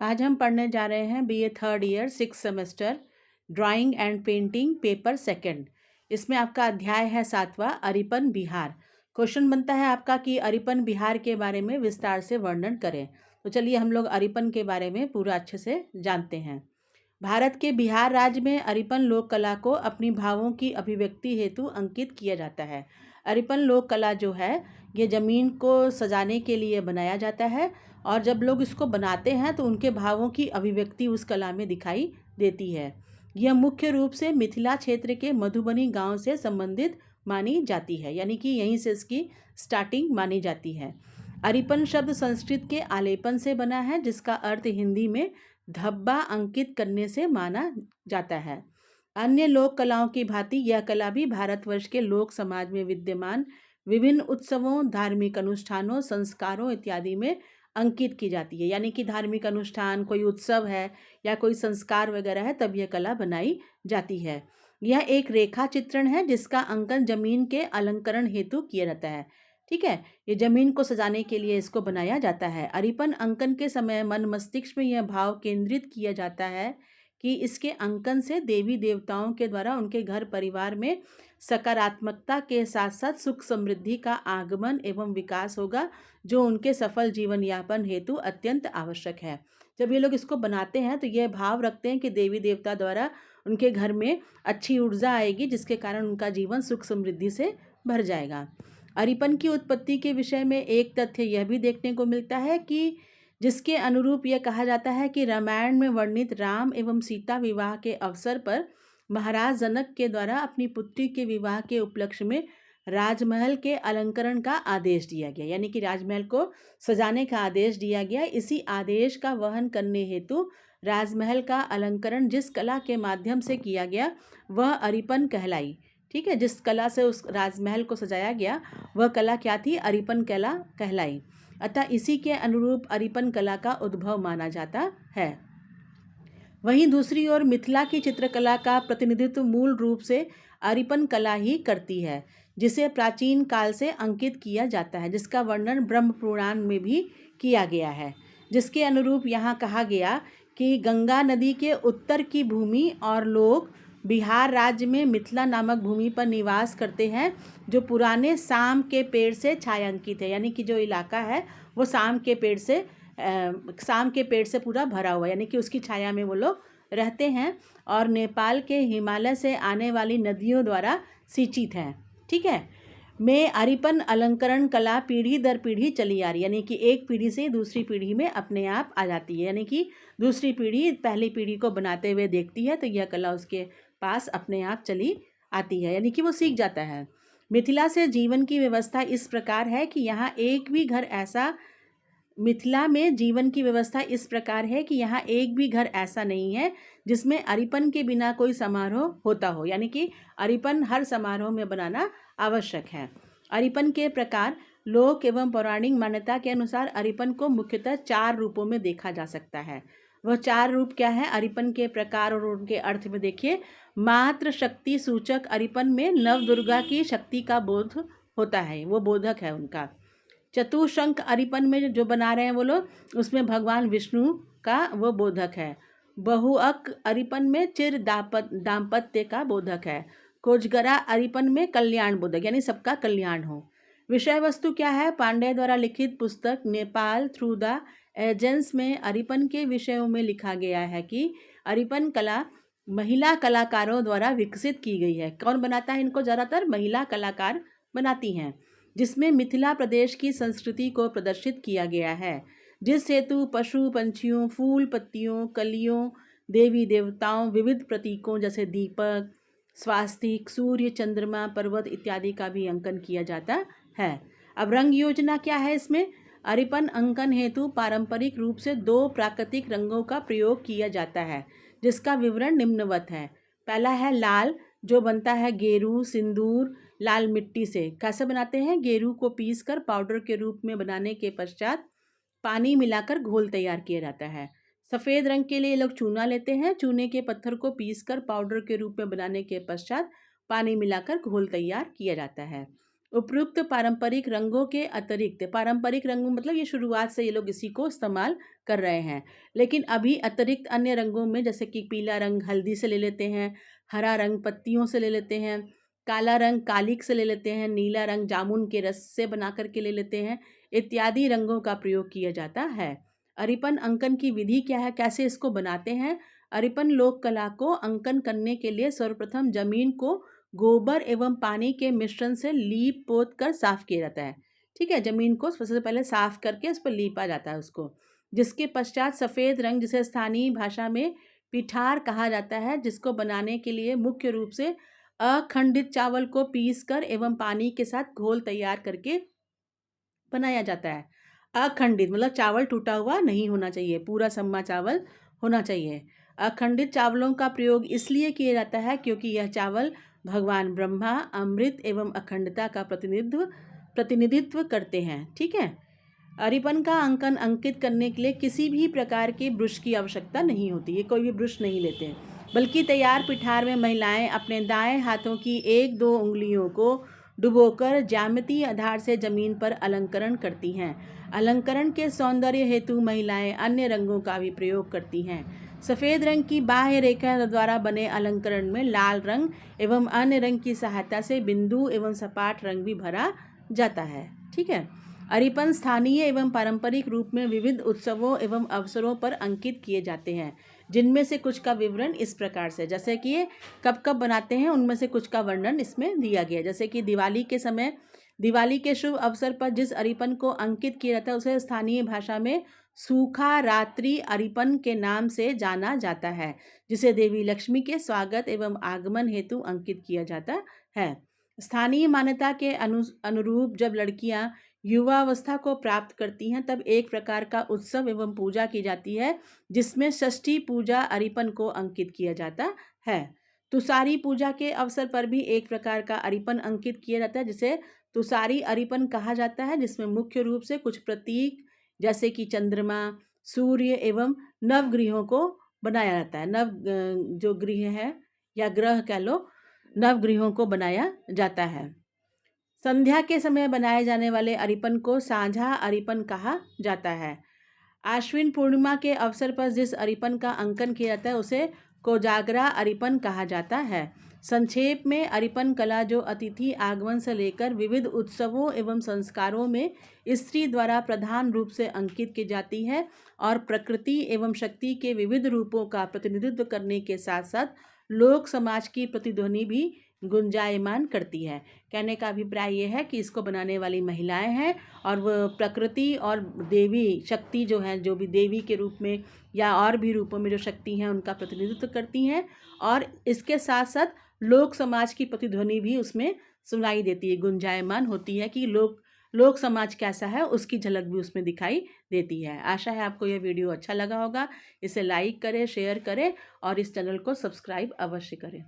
आज हम पढ़ने जा रहे हैं BA third year 6 semester drawing and painting paper second. इसमें आपका अध्याय है 7वां अरिपन बिहार। क्वेश्चन बनता है आपका कि अरिपन बिहार के बारे में विस्तार से वर्णन करें। तो चलिए हम लोग अरिपन के बारे में पूरा अच्छे से जानते हैं। भारत के बिहार राज्य में अरिपन लोक कला को अपनी भावों की अभिव्यक्ति हेतु अंकित किया जाता है। अरिपन लोक कला जो है ये ज़मीन को सजाने के लिए बनाया जाता है और जब लोग इसको बनाते हैं तो उनके भावों की अभिव्यक्ति उस कला में दिखाई देती है। यह मुख्य रूप से मिथिला क्षेत्र के मधुबनी गांव से संबंधित मानी जाती है, यानी कि यहीं से इसकी स्टार्टिंग मानी जाती है। अरिपन शब्द संस्कृत के आलेपन से बना है, जिसका अर्थ हिंदी में धब्बा अंकित करने से माना जाता है। अन्य लोक कलाओं की भांति यह कला भी भारतवर्ष के लोक समाज में विद्यमान विभिन्न उत्सवों, धार्मिक अनुष्ठानों, संस्कारों इत्यादि में अंकित की जाती है। यानी कि धार्मिक अनुष्ठान, कोई उत्सव है या कोई संस्कार वगैरह है, तब यह कला बनाई जाती है। यह एक रेखा चित्रण है जिसका अंकन जमीन के अलंकरण हेतु किया जाता है। ठीक है, ये जमीन को सजाने के लिए इसको बनाया जाता है। अरिपन अंकन के समय मन मस्तिष्क में यह भाव केंद्रित किया जाता है कि इसके अंकन से देवी देवताओं के द्वारा उनके घर परिवार में सकारात्मकता के साथ साथ सुख समृद्धि का आगमन एवं विकास होगा, जो उनके सफल जीवन यापन हेतु अत्यंत आवश्यक है। जब ये लोग इसको बनाते हैं तो यह भाव रखते हैं कि देवी देवता द्वारा उनके घर में अच्छी ऊर्जा आएगी, जिसके कारण उनका जीवन सुख समृद्धि से भर जाएगा। अरिपन की उत्पत्ति के विषय में एक तथ्य यह भी देखने को मिलता है कि जिसके अनुरूप यह कहा जाता है कि रामायण में वर्णित राम एवं सीता विवाह के अवसर पर महाराज जनक के द्वारा अपनी पुत्री के विवाह के उपलक्ष्य में राजमहल के अलंकरण का आदेश दिया गया, यानी कि राजमहल को सजाने का आदेश दिया गया। इसी आदेश का वहन करने हेतु राजमहल का अलंकरण जिस कला के माध्यम से किया गया वह अरिपन कहलाई। ठीक है, जिस कला से उस राजमहल को सजाया गया वह कला क्या थी? अरिपन कला कहलाई। अतः इसी के अनुरूप अरिपन कला का उद्भव माना जाता है। वहीं दूसरी ओर मिथिला की चित्रकला का प्रतिनिधित्व मूल रूप से अरिपन कला ही करती है, जिसे प्राचीन काल से अंकित किया जाता है, जिसका वर्णन ब्रह्म पुराण में भी किया गया है। जिसके अनुरूप यहाँ कहा गया कि गंगा नदी के उत्तर की भूमि और लोग बिहार राज्य में मिथिला नामक भूमि पर निवास करते हैं, जो पुराने साम के पेड़ से छायांकित है। यानी कि जो इलाका है वो साम के पेड़ से पूरा भरा हुआ है, यानी कि उसकी छाया में वो लोग रहते हैं और नेपाल के हिमालय से आने वाली नदियों द्वारा सिंचित हैं। ठीक है, में अरिपन अलंकरण कला पीढ़ी दर पीढ़ी चली आ रही है, यानी कि एक पीढ़ी से दूसरी पीढ़ी में अपने आप आ जाती है। यानी कि दूसरी पीढ़ी पहली पीढ़ी को बनाते हुए देखती है तो यह कला उसके पास अपने आप चली आती है, यानी कि वो सीख जाता है। मिथिला से जीवन की व्यवस्था इस प्रकार है कि यहाँ एक भी घर ऐसा मिथिला में जीवन की व्यवस्था इस प्रकार है कि यहाँ एक भी घर ऐसा नहीं है जिसमें अरिपन के बिना कोई समारोह होता हो, यानी कि अरिपन हर समारोह में बनाना आवश्यक है। अरिपन के प्रकार लोक एवं पौराणिक मान्यता के अनुसार अरिपन को मुख्यतः 4 रूपों में देखा जा सकता है। वह 4 रूप क्या है? अरिपन के प्रकार और उनके अर्थ में देखिए। मात्र शक्ति सूचक अरिपन में नव दुर्गा की शक्ति का बोध होता है, वो बोधक है उनका। चतुशंख अरिपन में जो बना रहे हैं वो लोग, उसमें भगवान विष्णु का वो बोधक है। बहुअक अरिपन में चिर दाम्पत्य का बोधक है। कोजगरा अरिपन में कल्याण बोधक, यानी सबका कल्याण हो। विषय वस्तु क्या है? पांडे द्वारा लिखित पुस्तक नेपाल थ्रू द एजेंस में अरिपन के विषयों में लिखा गया है कि अरिपन कला महिला कलाकारों द्वारा विकसित की गई है। कौन बनाता है इनको? ज़्यादातर महिला कलाकार बनाती हैं, जिसमें मिथिला प्रदेश की संस्कृति को प्रदर्शित किया गया है, जिस हेतु पशु पंछियों, फूल पत्तियों, कलियों, देवी देवताओं, विविध प्रतीकों जैसे दीपक, स्वास्तिक, सूर्य, चंद्रमा, पर्वत इत्यादि का भी अंकन किया जाता है। अब रंग योजना क्या है इसमें? अरिपन अंकन हेतु पारंपरिक रूप से 2 प्राकृतिक रंगों का प्रयोग किया जाता है, जिसका विवरण निम्नवत है। पहला है लाल, जो बनता है गेरू, सिंदूर, लाल मिट्टी से। कैसे बनाते हैं? गेरू को पीसकर पाउडर के रूप में बनाने के पश्चात पानी मिलाकर घोल तैयार किया जाता है। सफ़ेद रंग के लिए लोग चूना लेते हैं। चूने के पत्थर को पीसकर पाउडर के रूप में बनाने के पश्चात पानी मिलाकर घोल तैयार किया जाता है। उपयुक्त पारंपरिक रंगों के अतिरिक्त, पारंपरिक रंगों मतलब ये शुरुआत से ये लोग इसी को इस्तेमाल कर रहे हैं, लेकिन अभी अतिरिक्त अन्य रंगों में जैसे कि पीला रंग हल्दी से ले लेते हैं, हरा रंग पत्तियों से ले लेते हैं, काला रंग कालिक से ले लेते हैं, नीला रंग जामुन के रस से बना करके ले लेते हैं, इत्यादि रंगों का प्रयोग किया जाता है। अरिपन अंकन की विधि क्या है, कैसे इसको बनाते हैं? अरिपन लोक कला को अंकन करने के लिए सर्वप्रथम जमीन को गोबर एवं पानी के मिश्रण से लीप पोत कर साफ किया जाता है। ठीक है, जमीन को सबसे पहले साफ करके उस पर लीपा जाता है उसको, जिसके पश्चात सफ़ेद रंग जिसे स्थानीय भाषा में पिठार कहा जाता है, जिसको बनाने के लिए मुख्य रूप से अखंडित चावल को पीस कर एवं पानी के साथ घोल तैयार करके बनाया जाता है। अखंडित मतलब चावल टूटा हुआ नहीं होना चाहिए, पूरा सम्मा चावल होना चाहिए। अखंडित चावलों का प्रयोग इसलिए किया जाता है क्योंकि यह चावल भगवान ब्रह्मा अमृत एवं अखंडता का प्रतिनिधित्व करते हैं। ठीक है, अरिपन का अंकन अंकित करने के लिए किसी भी प्रकार के ब्रश की आवश्यकता नहीं होती, ये कोई भी ब्रश नहीं लेते, बल्कि तैयार पिठार में महिलाएं अपने दाएं हाथों की 1-2 उंगलियों को डुबोकर ज्यामितीय आधार से जमीन पर अलंकरण करती हैं। अलंकरण के सौंदर्य हेतु महिलाएं अन्य रंगों का भी प्रयोग करती हैं। सफ़ेद रंग की बाह्य रेखा द्वारा बने अलंकरण में लाल रंग एवं अन्य रंग की सहायता से बिंदु एवं सपाट रंग भी भरा जाता है। ठीक है, अरिपन स्थानीय एवं पारंपरिक रूप में विविध उत्सवों एवं अवसरों पर अंकित किए जाते हैं, जिनमें से कुछ का विवरण इस प्रकार से, जैसे कि ये कब कब बनाते हैं उनमें से कुछ का वर्णन इसमें दिया गया। जैसे कि दिवाली के समय, दिवाली के शुभ अवसर पर जिस अरिपन को अंकित किया जाता है उसे स्थानीय भाषा में सूखा रात्रि अरिपन के नाम से जाना जाता है, जिसे देवी लक्ष्मी के स्वागत एवं आगमन हेतु अंकित किया जाता है। स्थानीय मान्यता के अनुरूप जब लड़कियां युवावस्था को प्राप्त करती हैं तब एक प्रकार का उत्सव एवं पूजा की जाती है, जिसमें षष्ठी पूजा अरिपन को अंकित किया जाता है। तुसारी पूजा के अवसर पर भी एक प्रकार का अरिपन अंकित किया जाता है, जिसे तुसारी अरिपन कहा जाता है, जिसमें मुख्य रूप से कुछ प्रतीक जैसे कि चंद्रमा, सूर्य एवं नवग्रहों को बनाया जाता है। जो गृह है या ग्रह कह लो, नवग्रहों को बनाया जाता है। संध्या के समय बनाए जाने वाले अरिपन को साझा अरिपन कहा जाता है। आश्विन पूर्णिमा के अवसर पर जिस अरिपन का अंकन किया जाता है उसे कोजागरा अरिपन कहा जाता है। संक्षेप में अरिपन कला जो अतिथि आगमन से लेकर विविध उत्सवों एवं संस्कारों में स्त्री द्वारा प्रधान रूप से अंकित की जाती है और प्रकृति एवं शक्ति के विविध रूपों का प्रतिनिधित्व करने के साथ साथ लोक समाज की प्रतिध्वनि भी गुंजायमान करती है। कहने का अभिप्राय ये है कि इसको बनाने वाली महिलाएं हैं और वह प्रकृति और देवी शक्ति जो है, जो भी देवी के रूप में या और भी रूपों में जो शक्ति हैं उनका प्रतिनिधित्व करती हैं, और इसके साथ साथ लोक समाज की प्रतिध्वनि भी उसमें सुनाई देती है, गुंजायमान होती है कि लोक समाज कैसा है उसकी झलक भी उसमें दिखाई देती है। आशा है आपको यह वीडियो अच्छा लगा होगा। इसे लाइक करें, शेयर करें और इस चैनल को सब्सक्राइब अवश्य करें।